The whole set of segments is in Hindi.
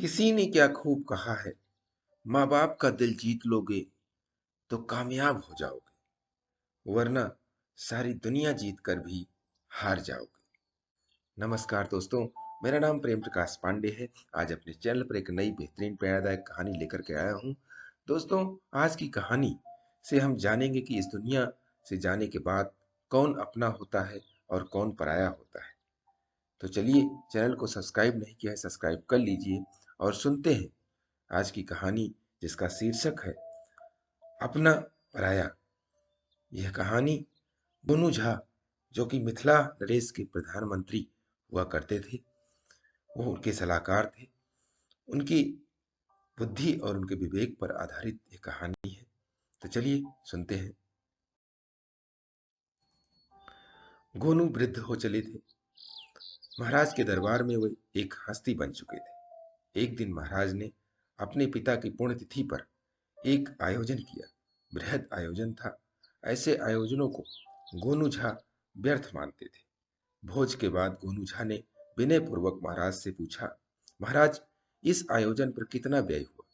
किसी ने क्या खूब कहा है, माँ बाप का दिल जीत लोगे तो कामयाब हो जाओगे, वरना सारी दुनिया जीत कर भी हार जाओगे। नमस्कार दोस्तों, मेरा नाम प्रेम प्रकाश पांडे है। आज अपने चैनल पर एक नई बेहतरीन प्रेरणादायक कहानी लेकर के आया हूँ। दोस्तों, आज की कहानी से हम जानेंगे कि इस दुनिया से जाने के बाद कौन अपना होता है और कौन पराया होता है। तो चलिए, चैनल को सब्सक्राइब नहीं किया है, सब्सक्राइब कर लीजिए और सुनते हैं आज की कहानी, जिसका शीर्षक है अपना पराया। यह कहानी गोनू झा, जो कि मिथिला नरेश के प्रधानमंत्री हुआ करते थे, वो उनके सलाहकार थे। उनकी बुद्धि और उनके विवेक पर आधारित यह कहानी है। तो चलिए सुनते हैं। गोनू वृद्ध हो चले थे। महाराज के दरबार में वे एक हस्ती बन चुके थे। एक दिन महाराज ने अपने पिता की पुण्यतिथि पर एक आयोजन किया। बृहद आयोजन था। ऐसे आयोजनों को गोनू झा व्यर्थ मानते थे। भोज के बाद गोनू झा ने विनय पूर्वक महाराज से पूछा, महाराज, इस आयोजन पर कितना व्यय हुआ?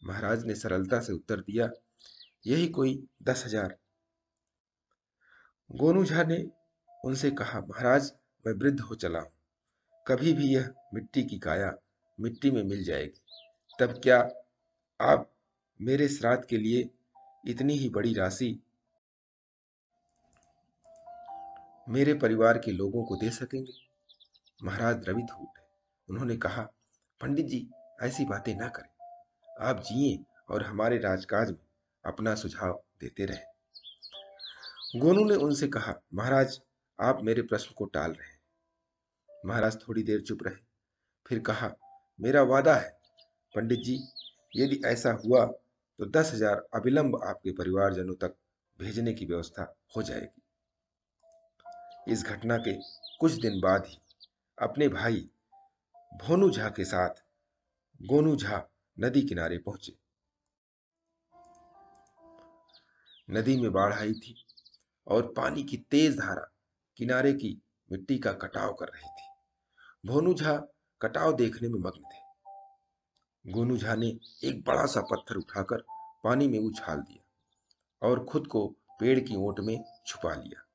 महाराज ने सरलता से उत्तर दिया, यही कोई 10,000। गोनू झा ने उनसे कहा, महाराज, मैं वृद्ध हो चला हूं, कभी भी यह मिट्टी की काया मिट्टी में मिल जाएगी। तब क्या आप मेरे श्राद्ध के लिए इतनी ही बड़ी राशि मेरे परिवार के लोगों को दे सकेंगे? महाराज द्रवित हो उठे। उन्होंने कहा, पंडित जी, ऐसी बातें ना करें। आप जिए और हमारे राजकाज में अपना सुझाव देते रहे। गोनू ने उनसे कहा, महाराज, आप मेरे प्रश्न को टाल रहे हैं। महाराज थोड़ी देर चुप रहे, फिर कहा, मेरा वादा है पंडित जी, यदि ऐसा हुआ तो 10,000 अविलंब आपके परिवारजनों तक भेजने की व्यवस्था हो जाएगी। इस घटना के कुछ दिन बाद ही अपने भाई भोनू झा के साथ गोनू झा नदी किनारे पहुंचे। नदी में बाढ़ आई थी और पानी की तेज धारा किनारे की मिट्टी का कटाव कर रही थी। भोनू झा कटाव देखने में मग्न थे। गोनू झा ने एक बड़ा सा पत्थर उठाकर पानी में उछाल दिया और खुद को पेड़ की ओट में छुपा लिया।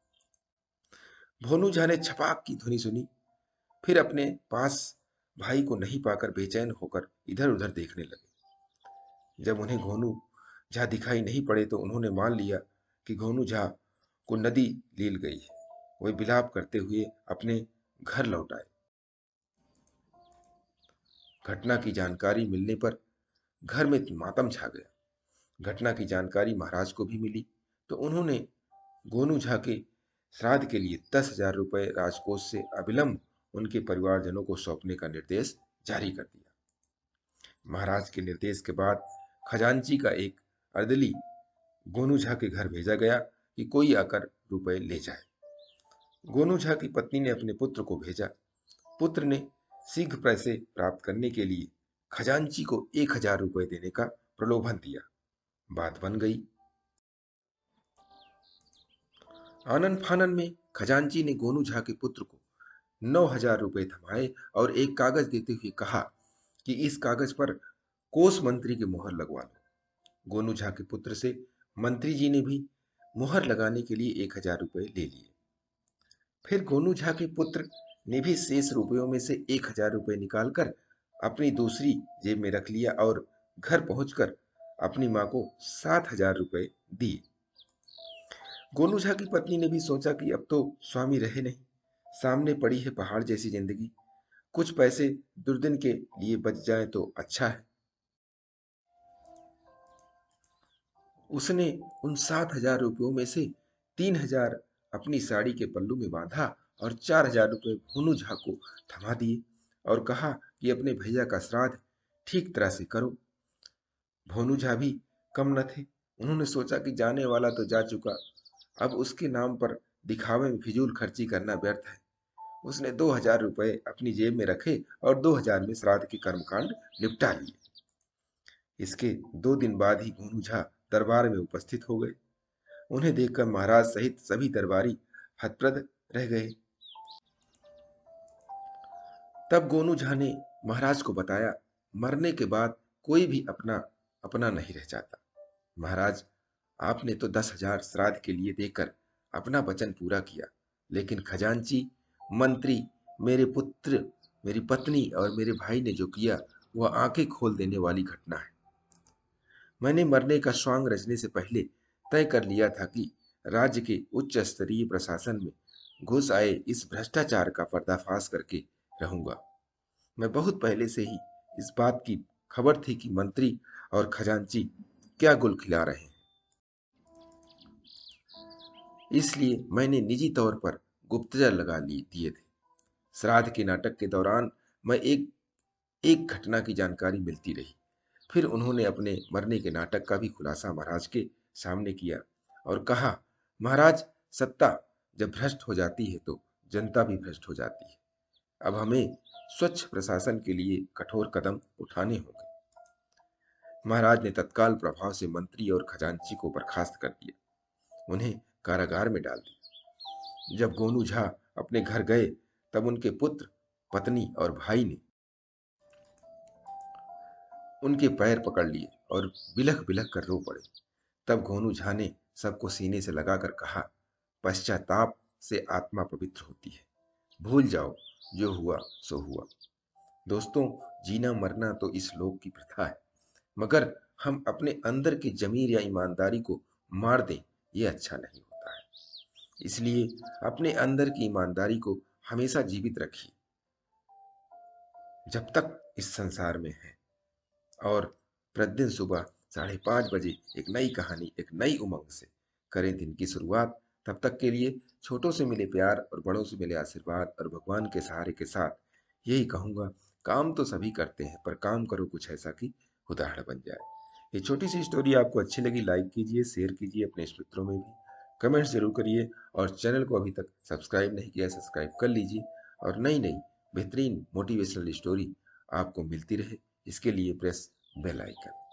भोनू झा ने छपाक की ध्वनि सुनी, फिर अपने पास भाई को नहीं पाकर बेचैन होकर इधर उधर देखने लगे। जब उन्हें गोनू झा दिखाई नहीं पड़े तो उन्होंने मान लिया कि गोनू झा को नदी लील गई है। वे विलाप करते हुए अपने घर लौट आए। घटना की जानकारी मिलने पर घर में मातम छा गया। घटना की जानकारी महाराज को भी मिली तो उन्होंने गोनू झा के श्राद्ध के लिए 10,000 रुपये राजकोष से अविलंब उनके परिवारजनों को सौंपने का निर्देश जारी कर दिया। महाराज के निर्देश के बाद खजांची का एक अर्दली गोनू झा के घर भेजा गया कि कोई आकर रुपए ले जाए। गोनू झा की पत्नी ने अपने पुत्र को भेजा। पुत्र ने शीघ्र पैसे प्राप्त करने के लिए खजांची को 1,000 रुपये देने का प्रलोभन दिया। बात बन गई। आनन फानन में खजांची ने गोनू झा के पुत्र को 9,000 रुपये थमाए और एक कागज देते हुए कहा कि इस कागज पर कोष मंत्री की मोहर लगवा लो। गोनू झा के पुत्र से मंत्री जी ने भी मोहर लगाने के लिए 1,000 रुपये ले लिए। फिर गोनू झा के पुत्र ने भी शेष रुपयों में से 1,000 रुपये निकालकर अपनी दूसरी जेब में रख लिया और घर पहुंचकर अपनी मां को 7,000 रुपये दिए। गोनू झा की पत्नी ने भी सोचा कि अब तो स्वामी रहे नहीं, सामने पड़ी है पहाड़ जैसी जिंदगी, कुछ पैसे दुर्दिन के लिए बच जाए तो अच्छा है। उसने उन 7,000 रुपयों में से 3,000 अपनी साड़ी के पल्लू में बांधा और 4,000 रुपये भोनू झा को थमा दिए और कहा कि अपने भैया का श्राद्ध ठीक तरह से करो। भोनू झा भी कम न थे। उन्होंने सोचा कि जाने वाला तो जा चुका, अब उसके नाम पर दिखावे में फिजूल खर्ची करना व्यर्थ है। उसने 2,000 रुपये अपनी जेब में रखे और 2,000 में श्राद्ध के कर्मकांड निपटा लिए। इसके 2 दिन बाद ही गोनू झा दरबार में उपस्थित हो गए। उन्हें देखकर महाराज सहित सभी दरबारी हतप्रद रह गए। तब गोनू झा ने महाराज को बताया, मरने के बाद कोई भी अपना अपना नहीं रह जाता। महाराज, आपने तो 10,000 श्राद्ध के लिए देकर अपना वचन पूरा किया, लेकिन खजांची, मंत्री, मेरे पुत्र, मेरी पत्नी और मेरे भाई ने जो किया वह आंखें खोल देने वाली घटना है। मैंने मरने का श्वांग रचने से पहले तय कर लिया था कि राज्य के उच्च स्तरीय प्रशासन में घुस आए इस भ्रष्टाचार का पर्दाफाश करके रहूंगा। मैं बहुत पहले से ही इस बात की खबर थी कि मंत्री और खजांची क्या गुल खिला रहे हैं। इसलिए मैंने निजी तौर पर गुप्तचर लगा ली दिए थे। श्राद्ध के नाटक के दौरान मैं एक एक घटना की जानकारी मिलती रही। फिर उन्होंने अपने मरने के नाटक का भी खुलासा महाराज के सामने किया और कहा, महाराज, सत्ता जब भ्रष्ट हो जाती है तो जनता भी भ्रष्ट हो जाती है। अब हमें स्वच्छ प्रशासन के लिए कठोर कदम उठाने होंगे। महाराज ने तत्काल प्रभाव से मंत्री और खजांची को बर्खास्त कर दिया, उन्हें कारागार में डाल दिया। जब गोनू झा अपने घर गए तब उनके पुत्र, पत्नी और भाई ने उनके पैर पकड़ लिए और बिलख बिलख कर रो पड़े। तब गोनू झा ने सबको सीने से लगाकर कहा, पश्चाताप से आत्मा पवित्र होती है, भूल जाओ, जो हुआ सो हुआ। दोस्तों, जीना मरना तो इस लोक की प्रथा है, मगर हम अपने अंदर की जमीर या ईमानदारी को मार दें, ये अच्छा नहीं होता है। इसलिए अपने अंदर की ईमानदारी को हमेशा जीवित रखिए जब तक इस संसार में है, और प्रतिदिन सुबह 5:30 बजे एक नई कहानी, एक नई उमंग से करें दिन की शुरुआत। तब तक के लिए छोटों से मिले प्यार और बड़ों से मिले आशीर्वाद और भगवान के सहारे के साथ यही कहूँगा, काम तो सभी करते हैं पर काम करो कुछ ऐसा कि उदाहरण बन जाए। ये छोटी सी स्टोरी आपको अच्छी लगी, लाइक कीजिए, शेयर कीजिए अपने मित्रों में भी, कमेंट्स जरूर करिए, और चैनल को अभी तक सब्सक्राइब नहीं किया सब्सक्राइब कर लीजिए, और नई नई बेहतरीन मोटिवेशनल स्टोरी आपको मिलती रहे, इसके लिए प्रेस बेल आइकन।